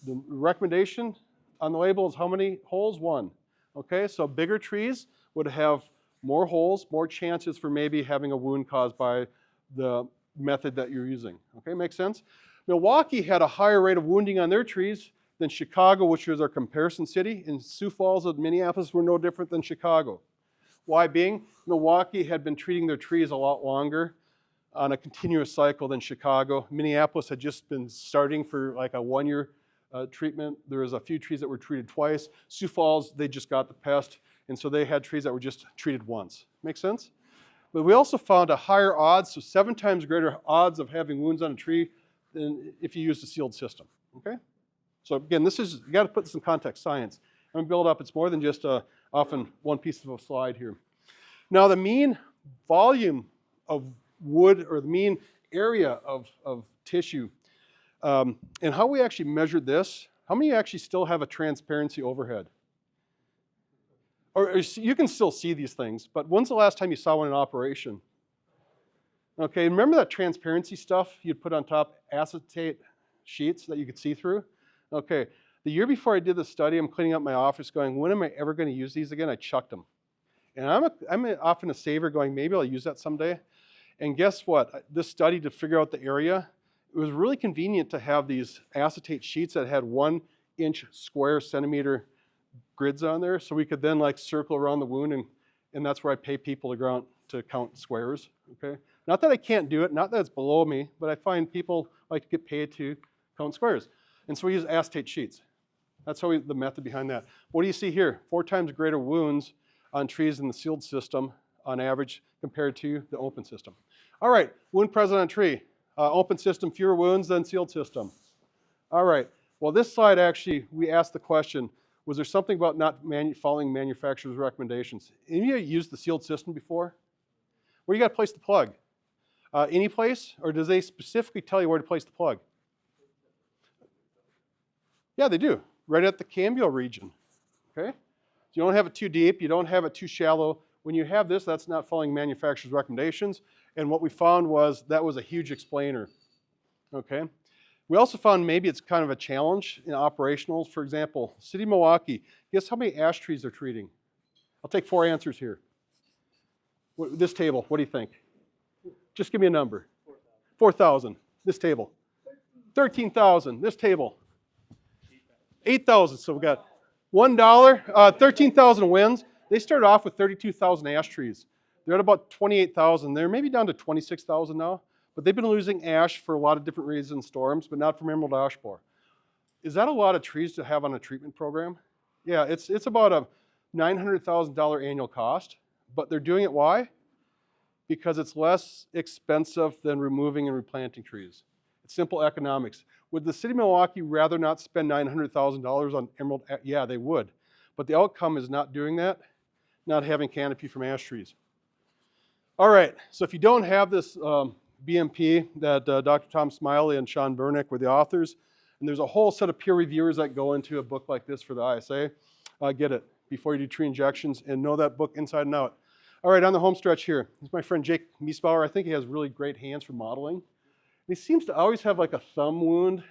the recommendation on the label is how many holes? 1. Okay, so bigger trees would have more holes, more chances for maybe having a wound caused by the method that you're using. Okay, makes sense? Milwaukee had a higher rate of wounding on their trees than Chicago, which was our comparison city, and Sioux Falls and Minneapolis were no different than Chicago. Why being? Milwaukee had been treating their trees a lot longer on a continuous cycle than Chicago. Minneapolis had just been starting for like a 1-year treatment. There was a few trees that were treated twice. Sioux Falls, they just got the pest, and so they had trees that were just treated once. Make sense? But we also found a higher odds, so 7 times greater odds of having wounds on a tree than if you used a sealed system. Okay? So again, you got to put this in context, science. I'm going to build up. It's more than just often one piece of a slide here. Now the mean volume of wood, or the mean area of tissue, and how we actually measured this, how many actually still have a transparency overhead? Or you can still see these things, but when's the last time you saw one in operation? Okay, remember that transparency stuff you'd put on top, acetate sheets that you could see through? Okay, the year before I did the study, I'm cleaning up my office going, when am I ever going to use these again? I chucked them. And I'm often a saver going, maybe I'll use that someday. And guess what? This study to figure out the area, it was really convenient to have these acetate sheets that had 1-inch square centimeter grids on there, so we could then like circle around the wound, and that's where I pay people to count squares. Okay, not that I can't do it, not that it's below me, but I find people like to get paid to count squares, and so we use acetate sheets. That's the method behind that. What do you see here? 4 times greater wounds on trees in the sealed system on average compared to the open system. All right, wound present on tree. Open system, fewer wounds than sealed system. All right, well this slide actually, we asked the question, was there something about not following manufacturer's recommendations? Any of you used the sealed system before? Where you got to place the plug? Any place, or does they specifically tell you where to place the plug? Yeah, they do, right at the cambial region. Okay, you don't have it too deep, you don't have it too shallow. When you have this, that's not following manufacturer's recommendations. And what we found was that was a huge explainer. Okay. We also found maybe it's kind of a challenge in operationals. For example, City of Milwaukee, guess how many ash trees they're treating? I'll take 4 answers here. This table, what do you think? Just give me a number. 4,000. This table. 13,000. This table. 8,000. So we got $1, 13,000 wins. They started off with 32,000 ash trees. They're at about 28,000. They're maybe down to 26,000 now. But they've been losing ash for a lot of different reasons, storms, but not from emerald ash borer. Is that a lot of trees to have on a treatment program? Yeah, it's about a $900,000 annual cost, but they're doing it why? Because it's less expensive than removing and replanting trees. It's simple economics. Would the city of Milwaukee rather not spend $900,000 on emerald? Yeah, they would. But the outcome is not doing that, not having canopy from ash trees. All right, so if you don't have this BMP that Dr. Tom Smiley and Sean Bernick were the authors, and there's a whole set of peer reviewers that go into a book like this for the ISA, get it before you do tree injections and know that book inside and out. All right, on the home stretch here, this is my friend Jake Miesbauer. I think he has really great hands for modeling. He seems to always have like a thumb wound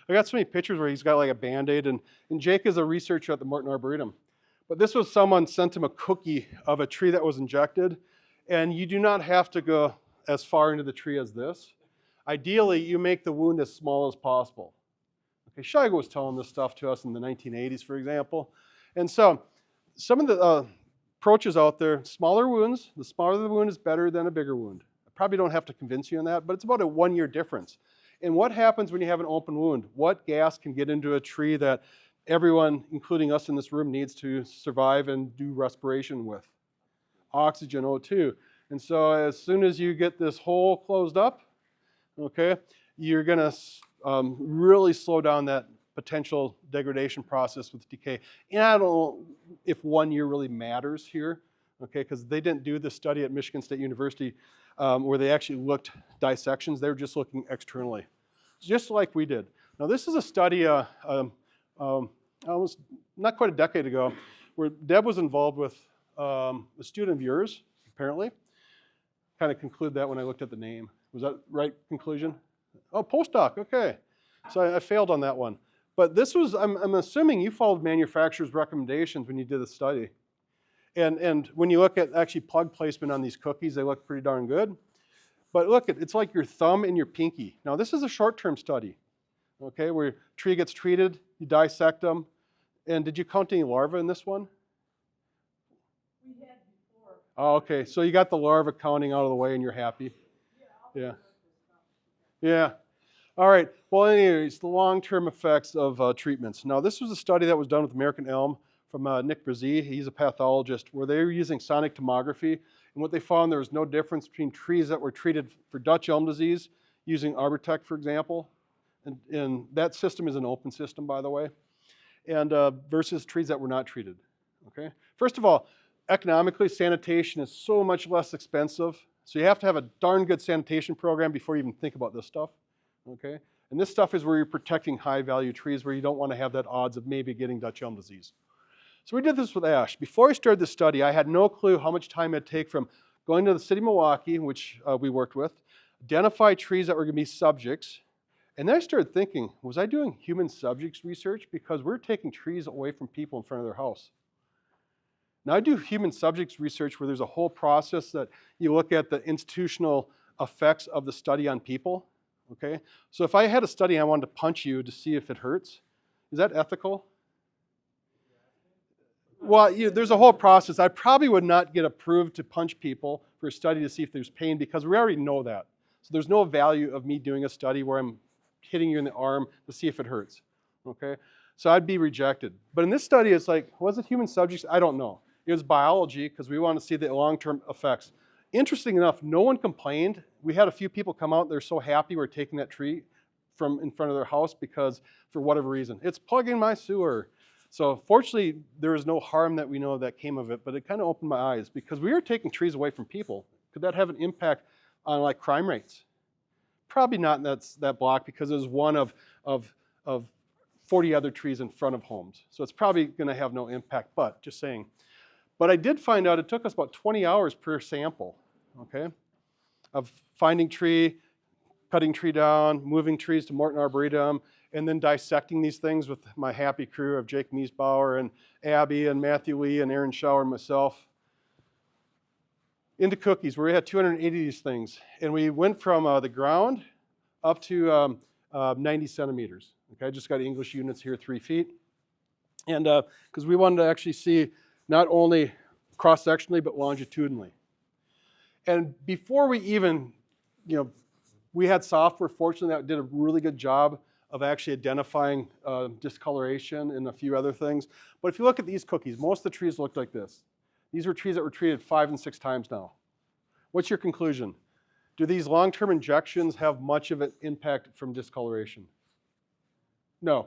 I got so many pictures where he's got like a Band-Aid, and Jake is a researcher at the Morton Arboretum. But this was someone sent him a cookie of a tree that was injected, and you do not have to go as far into the tree as this. Ideally, you make the wound as small as possible. Okay, Shigo was telling this stuff to us in the 1980s, for example. And so some of the approaches out there, smaller wounds, the smaller the wound is better than a bigger wound. I probably don't have to convince you on that, but it's about a 1-year difference. And what happens when you have an open wound? What gas can get into a tree that everyone, including us in this room, needs to survive and do respiration with? Oxygen, O2. And so as soon as you get this hole closed up, okay, you're going to really slow down that potential degradation process with decay. And I don't know if 1 year really matters here, okay, because they didn't do this study at Michigan State University where they actually looked dissections. They were just looking externally, just like we did. Now this is a study almost not quite a decade ago where Deb was involved with a student of yours, apparently. Kind of conclude that when I looked at the name. Was that right conclusion? Oh, postdoc, okay. So I failed on that one. But this was, I'm assuming you followed manufacturers' recommendations when you did the study. And when you look at actually plug placement on these cookies, they look pretty darn good. But look, it's like your thumb and your pinky. Now this is a short-term study, okay, where your tree gets treated, you dissect them. And did you count any larvae in this one? We had before. Oh, okay, so you got the larva counting out of the way and you're happy. Yeah. Yeah. All right. Well, anyways, the long-term effects of treatments. Now, this was a study that was done with American elm from Nick Brzee. He's a pathologist, where they were using sonic tomography. And what they found, there was no difference between trees that were treated for Dutch elm disease using Arbortech, for example. And that system is an open system, by the way, and versus trees that were not treated. Okay. First of all, economically, sanitation is so much less expensive. So you have to have a darn good sanitation program before you even think about this stuff, okay? And this stuff is where you're protecting high-value trees where you don't want to have that odds of maybe getting Dutch elm disease. So we did this with ash. Before I started this study, I had no clue how much time it'd take from going to the city of Milwaukee, which we worked with, identify trees that were going to be subjects, and then I started thinking, was I doing human subjects research? Because we're taking trees away from people in front of their house. Now, I do human subjects research where there's a whole process that you look at the institutional effects of the study on people, okay? So if I had a study and I wanted to punch you to see if it hurts, is that ethical? Well, there's a whole process. I probably would not get approved to punch people for a study to see if there's pain because we already know that. So there's no value of me doing a study where I'm hitting you in the arm to see if it hurts, okay? So I'd be rejected. But in this study, it's like, was it human subjects? I don't know. It was biology because we want to see the long-term effects. Interesting enough, no one complained. We had a few people come out, they're so happy we're taking that tree from in front of their house because for whatever reason. It's plugging my sewer. So fortunately, there was no harm that we know that came of it, but it kind of opened my eyes because we were taking trees away from people. Could that have an impact on like crime rates? Probably not in that block because it was one of 40 other trees in front of homes. So it's probably going to have no impact, but just saying. But I did find out it took us about 20 hours per sample, okay, of finding tree, cutting tree down, moving trees to Morton Arboretum, and then dissecting these things with my happy crew of Jake Miesbauer and Abby and Matthew Lee and Aaron Schauer and myself into cookies where we had 280 of these things. And we went from the ground up to 90 centimeters. Okay, I just got English units here, 3 feet. And because we wanted to actually see not only cross-sectionally, but longitudinally. And before we even, we had software, fortunately, that did a really good job of actually identifying discoloration and a few other things. But if you look at these cookies, most of the trees looked like this. These were trees that were treated 5 and 6 times now. What's your conclusion? Do these long-term injections have much of an impact from discoloration? No.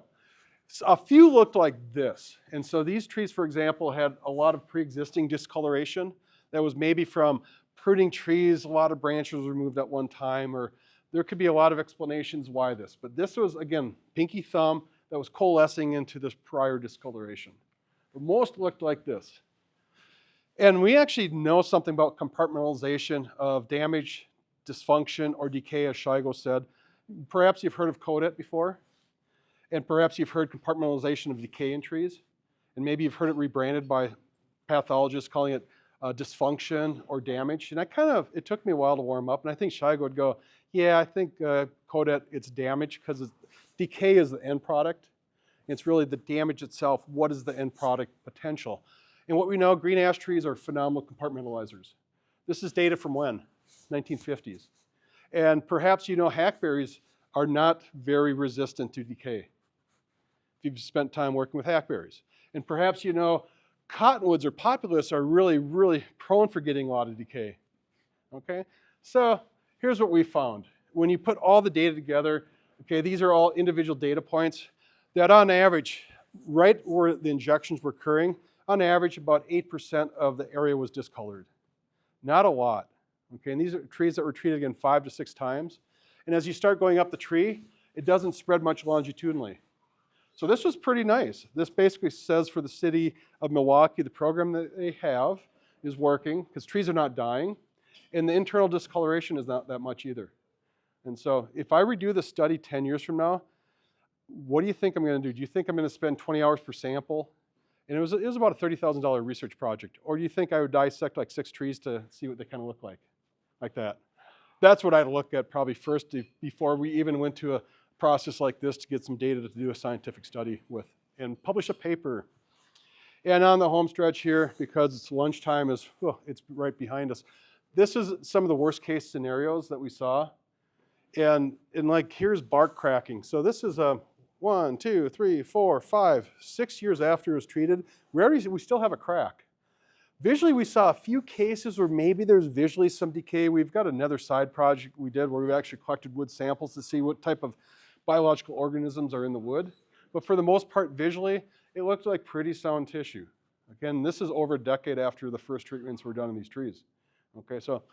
A few looked like this. And so these trees, for example, had a lot of pre-existing discoloration that was maybe from pruning trees, a lot of branches were removed at one time, or there could be a lot of explanations why this. But this was, again, pinky thumb that was coalescing into this prior discoloration. But most looked like this. And we actually know something about compartmentalization of damage, dysfunction, or decay, as Shigo said. Perhaps you've heard of CODET before. And perhaps you've heard compartmentalization of decay in trees. And maybe you've heard it rebranded by pathologists calling it dysfunction or damage. And it took me a while to warm up. And I think Shigo would go, yeah, I think Codet, it's damage because decay is the end product. It's really the damage itself. What is the end product potential? And what we know, green ash trees are phenomenal compartmentalizers. This is data from when? 1950s. And perhaps you know hackberries are not very resistant to decay, if you've spent time working with hackberries. And perhaps you know cottonwoods or populus are really, really prone for getting a lot of decay. Okay? So here's what we found. When you put all the data together, okay, these are all individual data points, that on average, right where the injections were occurring, on average about 8% of the area was discolored. Not a lot. Okay, and these are trees that were treated again 5 to 6 times. And as you start going up the tree, it doesn't spread much longitudinally. So this was pretty nice. This basically says for the city of Milwaukee, the program that they have is working because trees are not dying. And the internal discoloration is not that much either. And so if I redo the study 10 years from now, what do you think I'm going to do? Do you think I'm going to spend 20 hours per sample? And it was about a $30,000 research project. Or do you think I would dissect like 6 trees to see what they kind of look like that? That's what I'd look at probably first before we even went to a process like this to get some data to do a scientific study with and publish a paper. And on the home stretch here, because it's lunchtime, it's right behind us. This is some of the worst case scenarios that we saw. And like here's bark cracking. So this is a 1, 2, 3, 4, 5, 6 years after it was treated. We still have a crack. Visually, we saw a few cases where maybe there's visually some decay. We've got another side project we did where we actually collected wood samples to see what type of biological organisms are in the wood. But for the most part, visually, it looked like pretty sound tissue. Again, this is over a decade after the first treatments were done in these trees. Okay, so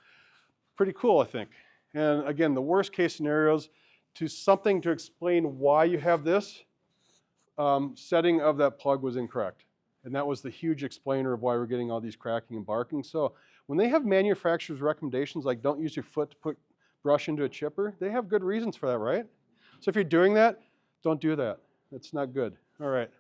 pretty cool, I think. And again, the worst case scenarios to something to explain why you have this, setting of that plug was incorrect. And that was the huge explainer of why we're getting all these cracking and barking. So when they have manufacturers' recommendations like don't use your foot to put brush into a chipper, they have good reasons for that, right? So if you're doing that, don't do that. That's not good. All right.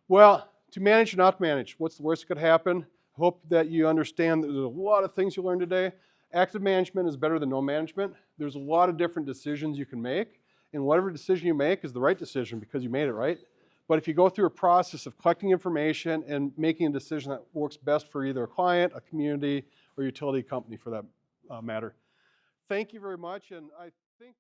Well, to manage or not manage, what's the worst that could happen? Hope that you understand that there's a lot of things you learned today. Active management is better than no management. There's a lot of different decisions you can make, and whatever decision you make is the right decision because you made it right. But if you go through a process of collecting information and making a decision that works best for either a client, a community, or utility company for that matter. Thank you very much, and I think